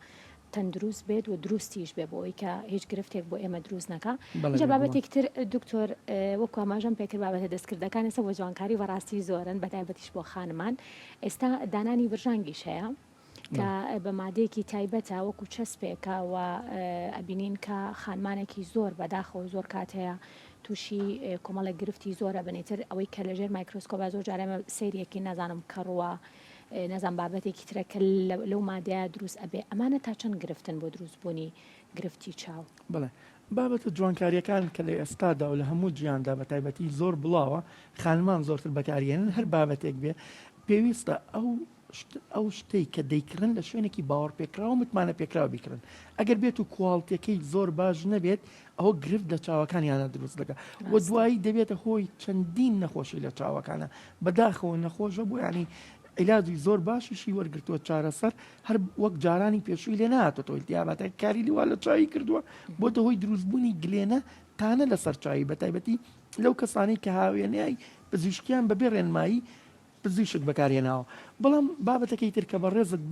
تەندروست بێت و دروستیش بێ بۆی کە هیچ گرفتێک بۆ ئێمە دروست نەکە جا بابەتێکتر دکتۆر وەکو ئاماژەم پێکرد بابەتە دەستکردەکان ئێستا بۆ جوانکاری بەڕاستی زۆرن بەتایبەتیش بۆ خانمان ئێستا دانانی برژانگیش هەیە کە بە مادەیەکی تایبەتە وەکو چەسپێکە و ئەبینین کە خانمانێکی زۆر بەداخەوە زۆر کات هەیە تووشی کۆمەڵە گرفتی زۆرە بنێتر ئەوەی کە لەژێر مایکرۆسکۆپ زۆر جارێمە سەیرێکی نازانم کەڕوە نەزان بابەتێکی ترەکە لەو مادەیە دروست ئەبێ ئەمانە تا چەند گرفتن بۆ دروستبوونی گرفتی چاو بڵێ بابەتە جوانکاریەکان کە لە ئێستادا و لە هەموو جیاندا بە تایبەتی زۆر بڵاوە خانمان زۆرتر بەکارێنن هەر بابەتێک بێ پێویستە ئەو شتەی کە دەیکردن لە شوێنێکی باوەڕ پێکراوە متمانە پێکراوە بیکردن ئەگەر بێت و کوواڵتیەکەی زۆر باش نەبێت ئەوە گرفت لە چاوەکانیانە دروست دەکە و دوایی دەبێتە هۆی چەندین نەخۆشی لە چاوەکانە بەداخەوە نەخۆشە بۆ ینی عیلاجی زۆر باشیشی وەرگرتووە چارەسەر هەر وەک جارانی پێشووی لێ نهاتۆ ئیلتیاباتە کاری لیوا لە چاوی کردووە بۆتە هۆی دروستبوونی گلێنە تانە لەسەر چاوی بەتایبەتی لەو کەسانی کە هاوێنەی پزیشکیان بەبێ ڕێنمایی پزیشک بەکارهێناوە بەڵام بابەتەکەی تر کە بە ڕێزت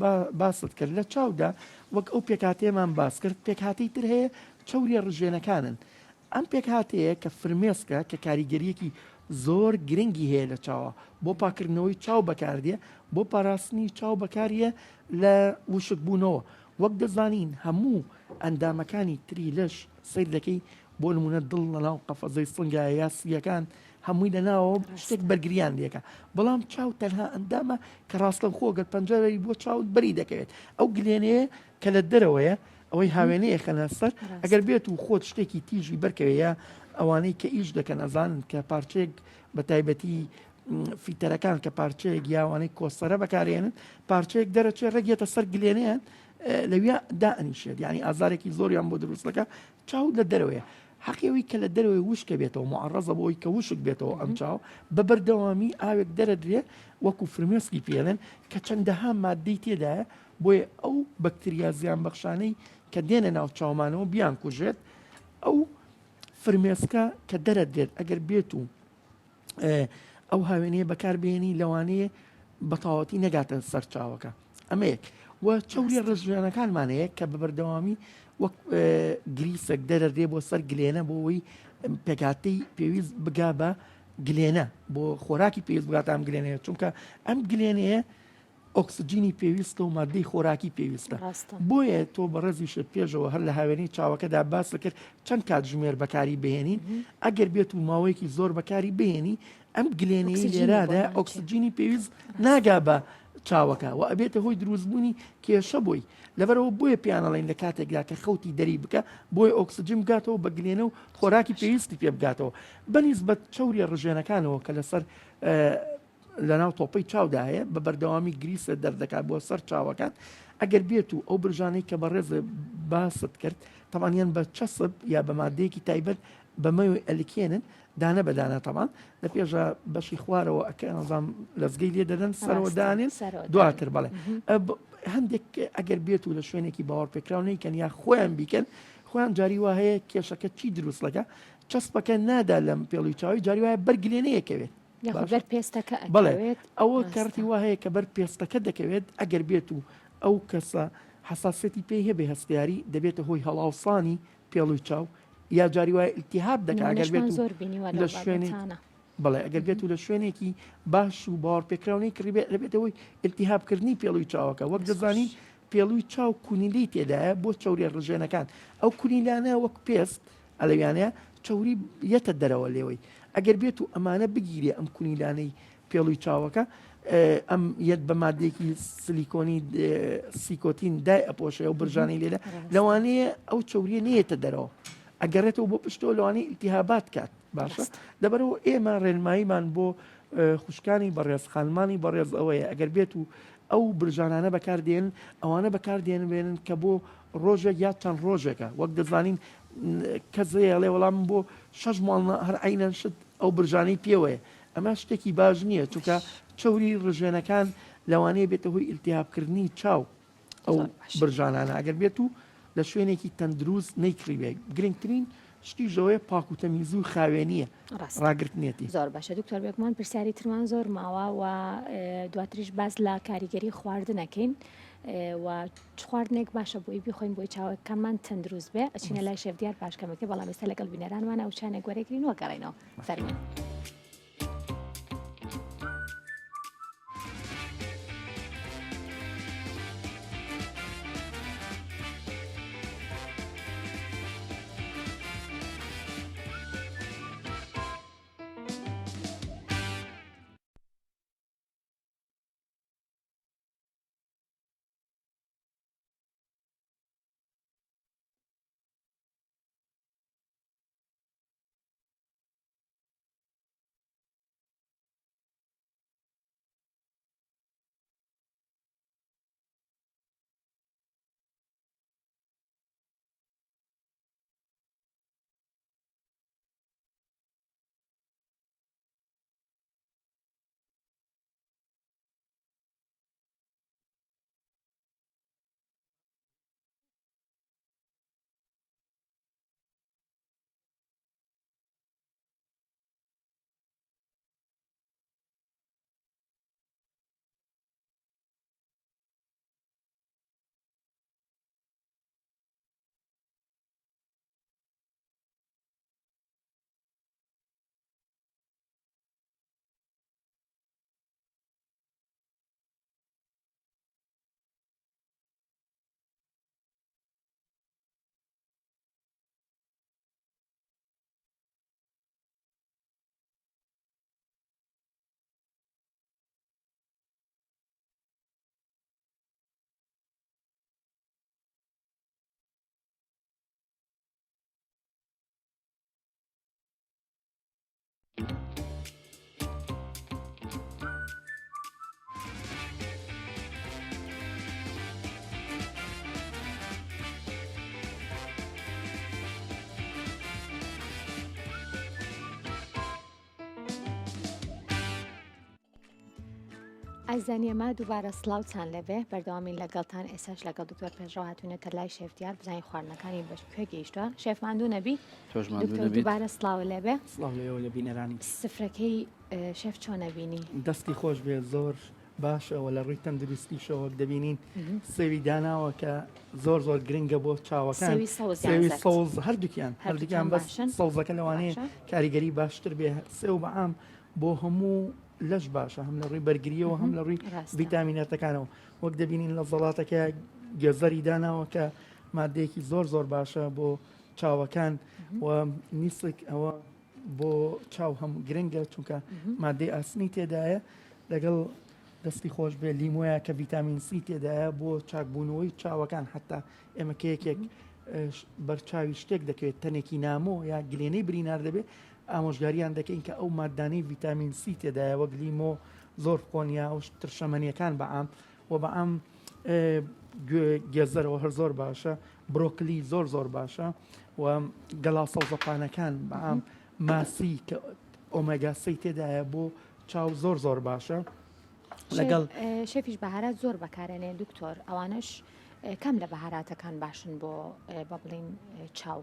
باست کرد لە چاودا وەک ئەو پێکاتێمان باس کرد پێکهاتەی تر هەیە چاوریە ڕژێنەکانن ئەم پێکهاتەیە کە فرمێسکە کە کاریگەریەکی زۆر گرنگی هەیە لە چاوە بۆ پاکردنەوەی چاو بەکاردێ بۆ پاراستنی چاو بەکاریە لە وشک بوونەوە وەک دەزانین هەموو ئەندامەکانی تری لەش سیر دەکەی بۆ نمونە دڵ لەناو قەفەزەی سنگایە یا سیەکان هەمووی لەناوە شتێک بەرگریان لێکە بەڵام چاو تەنها ئەندامە کە ڕاستە خۆگەر پەنجەرەی بۆ چاوت بەری دەکەوێت ئەو گلێنەیە کە لە دەرەوەیە ئەوەی هاوێنەیە خەنە سەر ئەگەر بێت و خۆت شتێکی تیژی بەرکەوەیە ئەوانەی کە ئیش دەکەن ئەزانن کە پارچێک بە تایبەتی فیتەرەکان کە پارچەیەک یاوانەی کۆسەرە بەکارێنن پارچەیەک دەرەچێ ڕێگێتە سەر گلێنیان لەویا دائنیشێت ینی ئازارێکی زۆریان بۆ دروستەکە چاو لە دەرەوەیە حەقیەوەی کە لە دەرەوەی وشکە بێتەوە معڕەزە بۆی کە وشک بێتەوە ئەم چاو بە بەردەوامی ئاوێک دەرەدرێ وەکو فرمێسکی پێڵێن کە چەندەها مادەی تێدایە بۆیە ئەو بەکتریا زیان بەخشانەی کە دێنە ناو چاومانەوە بیان کوژێت ئەو فرمێسکە کە دەرەدرێت ئەگەر بێت و ئەو هاوێنەیە بەکاربێنی لەوانەیە بەتاوەتی نەگاتە سەر چاوەکە ئەمەیەک و چاوری ڕژوێنەکانمانەیە کە بە بەردەوامی وەک گریسێک دەرەدرێ بۆ سەر گلێنە بۆەوەی پێکاتەی پێویست بگا بە گلێنە بۆ خۆراکی پێویست بگاتە ئەم گلێنەیە چونکە ئەم گلێنەیە ئۆکسجینی پێویستە و مادەی خۆراکی پێویستە بۆیە تۆ بە ڕێزیشت پێشەوە هەر لە هاوێنەی چاوەکەدا باس کرد چەند کات ژمێر بەکاری بهێنین ئەگەر بێت و ماوەیەکی زۆر بەکاری بهێنی ئەم گلێنەی لێرادا ئۆکسجینی پێویست ناگا بە چاوەکە و ئەبێتە هۆی دروستبوونی کێشە بۆی لەبەرەوە بۆیە پیانەڵین لە کاتێکدا کە خەوتی دەری بکە بۆی ئۆکسجین بگاتەوە بە گلێنە و خۆراکی پێویستی پێ بگاتەوە بەنیسبەت چاوریە ڕژێنەکانەوە کە لەسەر لەناو تۆپەی چاوداهەیە بە بەردەوامی گریسە دەردەکات بۆ سەر چاوەکان ئەگەر بێت و ئەو برژانەی کە بە ڕێز باست کرد تەمانیان بە چەسب یا بە مادەیەکی تایبەت بەمەوەی ئەلکێنن دانە بەدانە تەمان لە پێشە بەشی خوارەوە ئەکەنظام لەزگەی لێ دەدەن سەرەوە دانێن دواتر بەڵێ هەندێک ئەگەر بێت و لە شوێنێکی باوەڕ پێکراونەی کەن یا خۆیان بیکەن خۆیان جاری وا هەیە کێشەکە چی دروستلەکە چەسپەکە نادا لەم پێڵی چاوی جاری وایە بەرگلێنەیەکەوێت بەڵێ ئەوە کارتی وا هەیە کە بەر پێستەکە دەکەوێت ئەگەر بێت و ئەو کەسە حساسەتی پێی هەبێ هەستیاری دەبێتە هۆی هەڵاوسانی پێڵوی چاو یا جاری وایە ئیلتیهاب دەکات ئەگەر بێت لە شوێنێ بەڵێ ئەگەر بێت و لە شوێنێکی باش و باوەڕ پێکراونەی کڕیبێت لەبێتەوەی ئیلتیهابکردنی پێڵوی چاوەکە وەک دەزانین پێڵوی چاو کونیلەی تێدایە بۆ چاوریە ڕژێنەکان ئەو کونیلانە وەک پێست ئەلەویانەیە چاوری یەتە دەرەوە لێوەی ئەگەر بێت و ئەمانە بگیرێ ئەم کونیلانەی پێڵوی چاوەکە ئەم یەت بە مادێکی سلیکۆنی سیکۆتین دای ئەپۆشەیە و برژانەی لێدە لەوانەیە ئەو چاوریە نێتە دەرەوە ئەگەڕێتەوە بۆ پشتەوە لەوانەیە ئیلتیهابات کات باشە دەبەرەوە ئێمە ڕێنماییمان بۆ خوشکانی بەڕێز خانمانی بەڕێز ئەوەیە ئەگەر بێت و ئەو برژانانە بەکاردێن ئەوانە بەکاردێنبێنن کە بۆ ڕۆژێک یا چەند ڕۆژێکە وەک دەزانین کەزەیەڵێ وەڵام بۆ 6 ماڵ هەر عینەن شت ئەو برژانەی پێوەیە ئەمە شتێکی باش نییە چونکە چوری ڕژێنەکان لەوانەیە بێتە هۆی ئیلتیهابکردنی چاو ئەو برژانانە ئەگەر بێت و لە شوێنێکی تەندروست نەیکڕیبێ گرنگترین شتی ژەوەیە پاک و تەمیز و خاوێنیە ڕاگررتنێتی زۆر باشە دکتۆر بێکمان پرسیاری ترمان زۆر ماوە و دواتریش باس لە کاریگەری خواردنەکەین و خواردنێک باشە بۆی بخۆین بۆی چاوەکەمان تەندروست بێ ئەچینە لای شێفدیار پاشکەمەکە بەڵام ئێستا لەگەڵ بینەرانمان ئەو چانێک گوەرەگرین وەگەڕێنەوە فەرمووین. ئازانیە ما دووبارە سڵاوتان لەبێ بەردەوامین لەگەڵتان ئێساش لەگەڵ دکتۆر پێشڕەو هاتوونەتە لای شێفدیار بزانین خواردنەکانی بەش کوێ گەیشتووە شێفماندوو نەبی دکتۆر دووبارە سڵاو لەبێ لە بینەرانی سفرەکەی شێف چۆن نەبینی دەستی خۆش بێ زۆر باشەوە لە ڕووی تەندروستیشەوە دەبینین سێوی داناوە کە زۆر زۆر گرنگە بۆ چاوەکان سێوی سەوز هەردووکیان بەس سەوزەکە لەوانەیە کاریگەری باشتر بێ سێو بەعام بۆ هەموو لەش باشە هەم لە ڕووی بەرگریەوە هەم لە ڕووی ڤیتامینەتەکانەوە وەک دەبینین لە زەڵاتەکە گێزەری داناوە کە مادەیەکی زۆر زۆر باشە بۆ چاوەکان و نیسک ئەوە بۆ چاو هەم گرنگە چونکە مادەی ئاسنی تێدایە لەگەڵ دەستی خۆش بێ لیمۆیە کە ڤیتامین سی تێدایە بۆ چاکبوونەوەی چاوەکان حتا ئێمە کەیەکێک بەرچاوی شتێک دەکەوێت تەنێکی نامۆ یا گلێنەی برینار دەبێت ئامۆژگاریان دەکەین کە ئەو مادانەی ڤیتامین سی تێدایە وەک لیمۆ زۆر بخۆنیا و ترشەمەنیەکان بەعام و بەعام گێزەرەوە هەر زۆر باشە برۆکلی زۆر زۆر باشە و گەڵا سەوزەپانەکان بەعام ماسی کە ئۆمێگا سی تێدایە بۆ چاو زۆر زۆر باشە لەگەڵ شێفیش بەهارات زۆر بەکارێنێ دکتۆر ئەوانش کەم لە بەهاراتەکان باشن بۆ بە بڵین چاو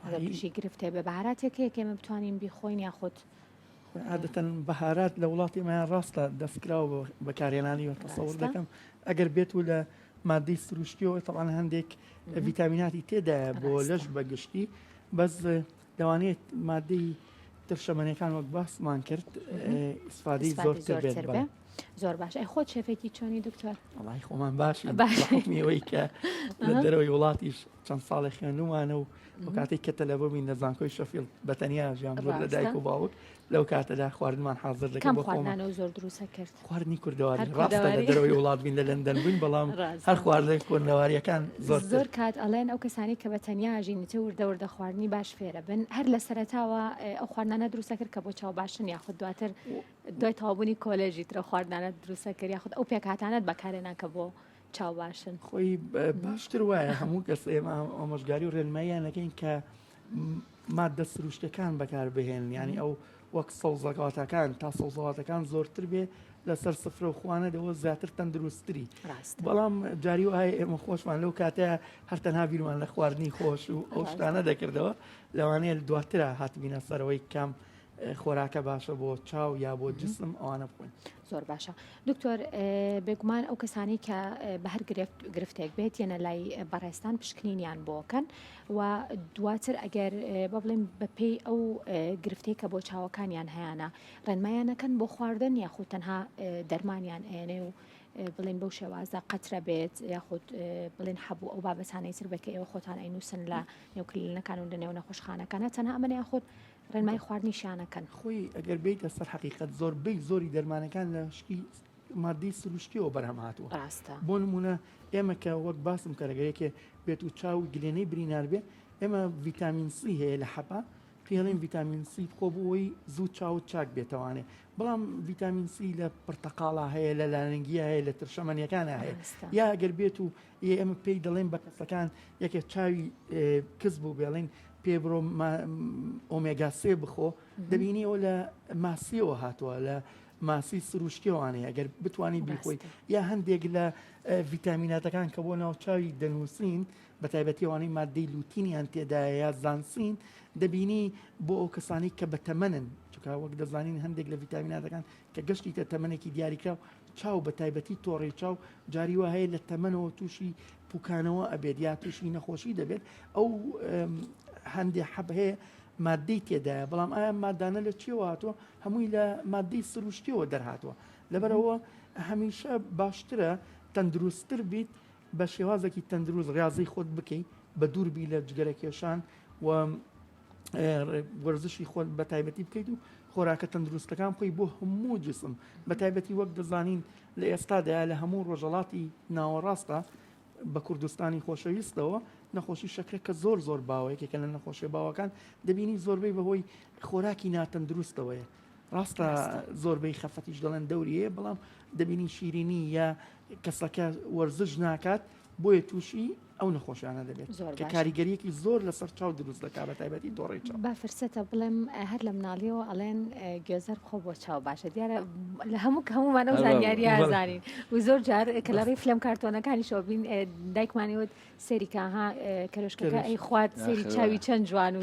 ئەگەرشی گرفتێ بە بەهاراتێکەیە ئێمە بتوانین بیخۆین یاخود عادەتەن بەهارات لە وڵاتی مایان ڕاستە دەستکراوە بەکارێنانی و تەسەوڕ دەکەم ئەگەر بێت و لە مادەی سروشتیەوە تەڵان هەندێک ڤیتامیناتی تێدایە بۆ لەش بەگشتی بەس دەوانێت مادەی ترشەمەنیەکان وەک باسمان کرد ئیسفادەی زۆرتر بێت بە زۆر باش ئەی خۆت شێفێکی چۆنی دکتۆر وڵای خۆمان باشی میەوەی کە لە دەرەوەی وڵاتیش چەند ساڵی خوێندومانە و وە کاتێک کە تەلەڤۆمین لە زانکۆی شەفیڵد بەتەنیا ژیان زۆر لە دایک و باوک لەو کاتەدا خواردنمان حاضر دەکەم بۆ خواردنەوە زۆر دروستە کرد خواردنی کوردەواری ڕاستە لە دەرەوەی وڵات بین لە لەندەن بووین بەڵام هەر خواردنی کوردەواریەکان زۆر کات ئەڵێن ئەو کەسانی کە بەتەنیا ژینیتە وردە خواردنی باش فێرە بن هەر لە سەرەتاوە ئەو خواردنانە دروستە کرد کە بۆ چاو باشن یاخود دواتر دوای تەواوبوونی کۆلێژی ترە خواردنانە دروستە کرد یاخود ئەو پێکهاتانت بەکارێنان کە بۆ چاو باشن خۆی باشتر وایە هەموو کەس ئێمە ئامۆژگاری و ڕێنماییان نەکەین کە مادە سروشتەکان بەکاربهێن ینی ئەو وەک سەوزەکەواتەکان تا سەوزەواتەکان زۆرتر بێ لەسەر سفرە و خوانەدەوە زیاتر تەندروستری بەڵام جاری وایە ئێمە خۆشمان لەو کاتەیە هەرتەنها بیرمان لە خواردنی خۆش و ئەو شتانە دەکردەوە لەوانەیە دواترە هاتبینە سەرەوەی کام خۆراکە باشە بۆ چاو یا بۆ جسم ئەوانە بخۆین. زۆر باشە دکتۆر بێگومان ئەو کەسانی کە بە هەر گرفتێک بێت یەنە لای بەڕێستان پشکنینیان بۆکەن و دواتر ئەگەر بە بڵێن بەپێی ئەو گرفتەی کە بۆ چاوەکانیان هەیەە ڕێنمایانەکەن بۆ خواردن یاخود تەنها دەرمانیان ئێنێ و بڵێن بەو شێوازە قەترە بێت یاخود بڵێن هەبوو ئەو بابەتانەی تر بکە ئێوە خۆتان ئەینووسن لە نێوکلینەکان و لە نێو نەخۆشخانەکانە تەنها ئەمە یاخود ڕێنمای خواردنیشیانەکەن خۆی ئەگەر بیت لەسەر حقیقت زۆربەی زۆری دەرمانەکان لە شکی مادەی سروشتیەوە بەرهەم هاتووە بۆ نمونە ئێمە کە وەک باسم کەرەگەرێکێ بێت و چاو گلێنەی برینار بێ ئێمە ڤیتامین سی هەیە لە حەپا پێڵێن ڤیتامین سی خۆ بۆەوەی زوو چاو چاک بێتەوانێ بەڵام ڤیتامین سی لە پرتەقاڵا هەیە لە لانەنگیە هەیە لە ترشەمەنیەکانە هەیە یا ئەگەر بێت و ئێمە پێی دەڵێن بە کەسەکان یەکێک چاوی کەس بوو بێڵین پێ بڕۆ ئۆمێگا سێ بخۆ دەبینی ئەو لە ماسیەوە هاتووە لە ماسی سروشتیەوانەیە ئەگەر بتانی بیخۆی یا هەندێک لە ڤیتامیناتەکان کە بۆ ناوچاوی دەنووسین بە تایبەتیوانەی مادەی لوتینیان تێدایە یا زانسین دەبینی بۆ ئەو کەسانی کە بەتەمەنن چکە وەک دەزانین هەندێک لە ڤیتامیناتەکان کە گەشتی تەمەنێکی دیاریکرا چاو بە تایبەتی تۆڕی چاو جاری وە هەیە لە تەمەنەوە تووشی پوکانەوە ئەبێت یا تووشی نەخۆشی دەبێت ئەو هەندێک حەب هەیە مادەی تێدایە بەڵام ئایا مادانە لە چیەوە هاتووە هەمووی لە مادەی سروشتیەوە دەرهاتوە لەبەرەوە هەمیشە باشترە تەندروستتر بیت بە شێوازێکی تەندروست ڕاضی خۆت بکەیت بە دووربی لە جگەرەکێشان و وەرزشی خۆت بە تایبەتی بکەیت و خۆراکە تەندروستەکان بخۆی بۆ هەموو جسم بە تایبەتی وەک دەزانین لە ئێستادایا لە هەموو ڕۆژەڵاتی ناوەڕاستە بە کوردستانی خۆشەویستەوە نەخۆشی شەکرە کە زۆر زۆر باوەیەکێکە لە نەخۆشیە باوەکان دەبینی زۆربەی بەهۆی خۆراکی ناتەندروستەوەیە ڕاستە زۆربەی خەفەتیش دەڵێن دەوریەیە بەڵام دەبینی شیرینی یا کەسەکە وەرزش ناکات بۆیە تووشی ئەو نەخۆشیانە دەبێت کە کاریگەریەکی زۆر لەسەر چاو دروست دەکات بە تایبەتی دۆڕی چاو با فرسەتە بڵێم هەر لە مناڵیەوە ئەڵێن گوێزەر بخۆ بۆ چاو باشە دیارە لە هەمومانە زانیاری ئازانین و زۆر جار کە لە ڕێی فلم کارتۆنەکانی شۆ بین دایکمانیوت سێریکەها کەرۆشکەکە ئەی خوارد سێری چاوی چەند جوان و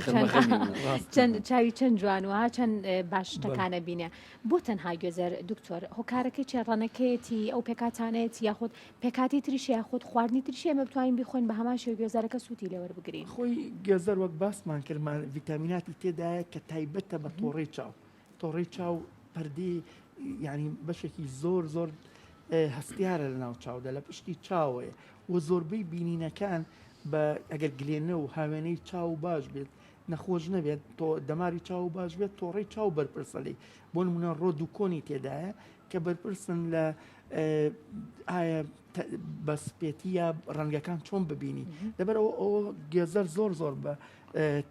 چەند چاوی چەند جوان و ها چەند باش شتەکانە بینێ بۆ تەنها گوێزەر دکتۆر هۆکارەکەی چێڕانەکەیەتی ئەو پێکاتانێت یاخود پێکاتی تریش یاخود خواردنی تریشی ئێمە بتوانین بخۆین بە هەمان شێوە گوێزەرەکە سووتی لەوە بگرین خۆی گێزەر وەک باسمان کردمان ڤیتامیناتی تێدایە کە تایبەتە بە تۆڕی چاو پەردەی ینی بەشێکی زۆر زۆر هەستیارە لە ناو چاودا لە پشتی چاوەیە و زۆربەی بینینەکان بە ئەگەر گلێنە و هاوێنەی چاو باش بێت نەخۆش نەبێت تۆ دەماری چاو باش بێت تۆڕی چاو بەرپرسەلی بۆ نمونە ڕۆدوکۆنی تێدایە کە بەرپرسن لە ئایا بەسپێتیە ڕەنگەکان چۆن ببینی لەبەرەوە ئەوە گێزەر زۆر زۆر بە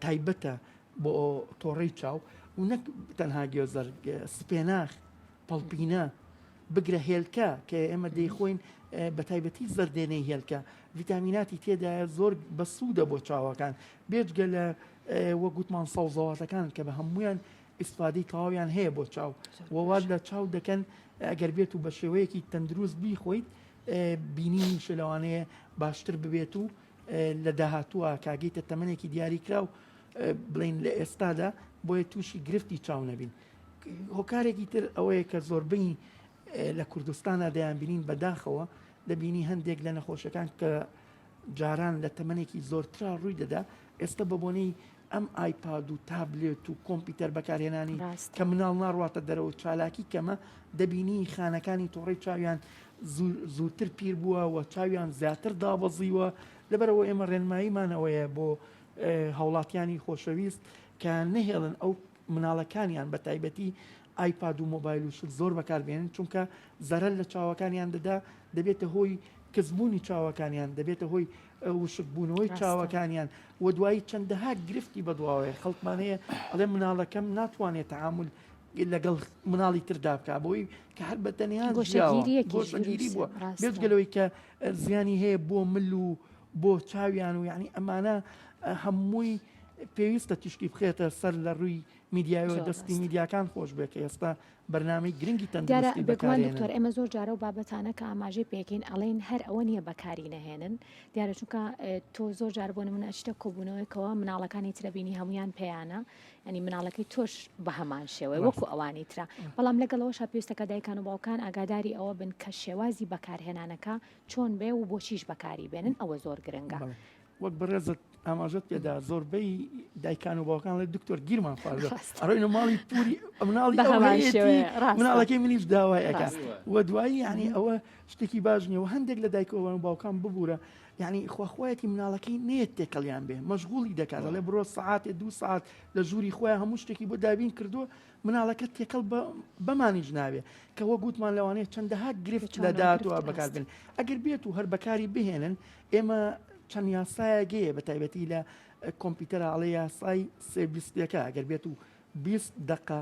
تایبەتە بۆ تۆڕی چاو و نەک تەنها گێزەر سپێناخ پەڵپینە بگرە هێلکە کە ئێمە دەیخۆین بە تایبەتی زەردێنەی هێلکە ڤیتامیناتی تێدایە زۆر بەسوودە بۆ چاوەکان بێجگە لە وەگوتمان سەوزەواتەکان کە بە هەمویان ئیسفادەی تەواویان هەیە بۆ چاو وەوات لە چاو دەکەن ئەگەر بێت و بە شێوەیەکی تەندروست بیخۆیت بینینی شلەوانەیە باشتر ببێت و لە داهاتووە کاگەیتە تەمەنێکی دیاریکرا و بڵین لە ئێستادا بۆیە تووشی گرفتی چاو نەبین هۆکارێکی تر ئەوەیە کە زۆربەی لە کوردستانە دەیانبینین بەداخەوە دەبینی هەندێک لە نەخۆشەکان کە جاران لە تەمەنێکی زۆرترا ڕووی دەدا ئێستا بەبوونەی ئەم ئایپاد و تابلێت و کۆمپیوتەر بەکارهێنانی کە مناڵ ناڕواتە دەرەوە چالاکی کەمە دەبینی خانەکانی تۆڕی چاویان زووتر پیر بووە و چاویان زیاتر دابەزیوە لەبەرەوە ئێمە ڕێنماییمانەوەیە بۆ هاوڵاتیانی خۆشەویست کە نەهێڵن ئەو مناڵەکانیان بە تایبەتی ئایپاد و مۆبایل و شت زۆر بەکاربێنن چونکە زەرەر لە چاوەکانیان دەدا دەبێتە هۆی کەسبوونی چاوەکانیان دەبێتە هۆی وشکبوونەوەی چاوەکانیان و دوایی چەندەها گرفتی بەدواوەیە خەڵکمانەیە ئەڵێ مناڵەکەم ناتوانێت تەعامل لەگەڵ مناڵی تردا بکە بۆی کە هەر بە تەنیا گۆشەگیری بووە بێجگەلەوەی کە زیانی هەیە بۆ مل و بۆ چاویان و یعنی ئەمانە هەمووی پێویستە تیشکی بخێتە سەر لە ڕووی میدیایەوە دەستی میدیاکان خۆش بێت کە ئێستا بەرنامەی گرنگی تەندروستی بەکارێنن. دکتۆر ئێمە زۆر جارە و بابەتانە کە ئاماژەی پێکەین ئەڵێن هەر ئەوە نییە بەکاری نەهێنن دیارە چونکە تۆ زۆر جار بۆ نمونە ئەچتە کۆبوونەوەیکەوە مناڵەکانی ترەبینی هەمویان پێیانە ینی مناڵەکەی تۆش بە هەمان شێوەیە وەکو ئەوانی ترا بەڵام لەگەڵەوەش پێویستەکە دایکان و باوکان ئاگاداری ئەوە بن کە شێوازی بەکارهێنانەکە چۆن بێ و بۆچیش بەکاری بێنن ئەوە زۆر گرنگە. وەک بەڕێزت ئاماژەت پێدا زۆربەی دایکان و باوکان لە دکتۆر گیرمان خواردە ئەڕۆینە ماڵی پوری مناڵەکەی منیش داوایەکە وە دوایی ینی ئەوە شتێکی باش نیە و هەندێک لە دایکەوە و باوکان ببوورە یعنی خواخوایەتی مناڵەکەی نێت تێکەڵیان بێ مەشغوڵی دەکات لێ بڕۆ سعاتێ 2 ساعت لە ژووری خۆیان هەموو شتێکی بۆ دابین کردووە مناڵەکە تێکەڵ بەمانیش ناوێ کە وە گوتمان لەوانەیە چەندەها گرفت لە داهاتوە بەکاربن ئەگەر بێت و هەر بەکاری بهێنن ئێمە چەند یاسایەگەیە بە تایبەتی لە کۆمپیوتەر ئاڵێ یاسای سێبیستەکە ئەگەر بێت و 20 دقه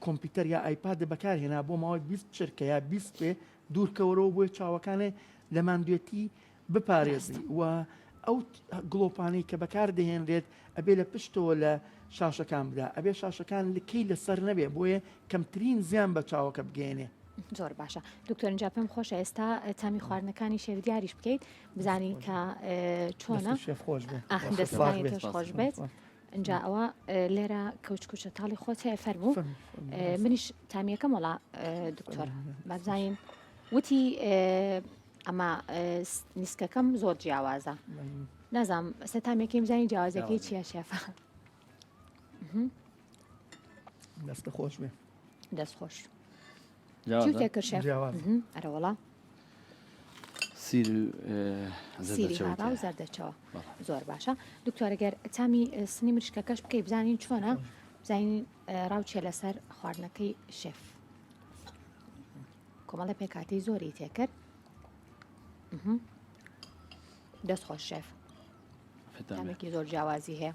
کۆمپیوتەر یا ئایپاد بەکارهێنا بۆ ماوەی 20 چرکە یا 20 پێ دوورکەوەرەوە بۆی چاوەکانێ لە ماندوێتی بپارێزی و ئەو گڵۆپانەی کە بەکار دەهێنرێت ئەبێ لە پشتەوە لە شاشەکان بدا ئەبێ شاشەکان لکەی لەسەر نەبێ بۆیە کەمترین زیان بە چاوەکە بگەێنێ. زۆر باشە دکتۆر اینجا پێم خۆشە ئێستا تامی خواردنەکانی شێف دیاریش بکەیت بزانی کە چۆنە دەستانی تۆش خۆش بێت اینجا ئەوە لێرە کەوچکوچە تاڵی خۆت هەیە فەرموو منیش تامیەکەم وڵا دکتۆر بابزانین وتی ئەمە نیسکەکەم زۆر جیاوازە نازام ئەستا تامێکی بزانین جیاوازەکەی چیە شێفە دەستە خۆش بێ دەست خۆش چی کرد شێف ئەرە وڵا سیری هاڕا و زەردەچەوە زۆر باشە دکتۆرەگەر تامی سنی مریشکەکەش بکەی بزانین چۆنە بزانین ڕاوچێ لەسەر خواردنەکەی شێف کۆمەڵە پێکاتی زۆری تێکرد دەست خۆش شێف تامێکی زۆر جیاوازی هەیە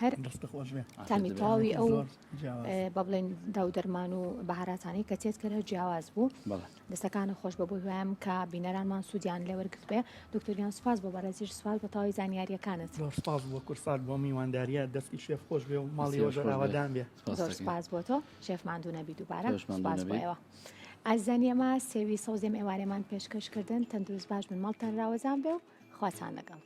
هەر تامی تەواوی ئەو بە بڵێن داودەرمان و بەهاراتانی کە تێت کرد جیاواز بوو دەستەکانە خۆش بە بۆی وایەم کە بینەرانمان سوودیان لێوەرگرت بێ دکتۆریان سوپاس بۆ بەڕێزیش سوپاس بە تەواوی زانیاریەکانت سوپاس بۆ کورسات بۆ میوانداریە دەستی شێف خۆش بێ و ماڵی ئەوژەراوەدان بێ زۆر سوپاس بۆ تۆ شێفمان دوو نەبی دووبارە سوپاس بۆ ئێوە ئازانی ئەمە سێوی سەوزێم ئێوارێمان پێشکەشکردن تەندروست باش من ماڵتان راوەزان بێ و خواتان لەگەڵ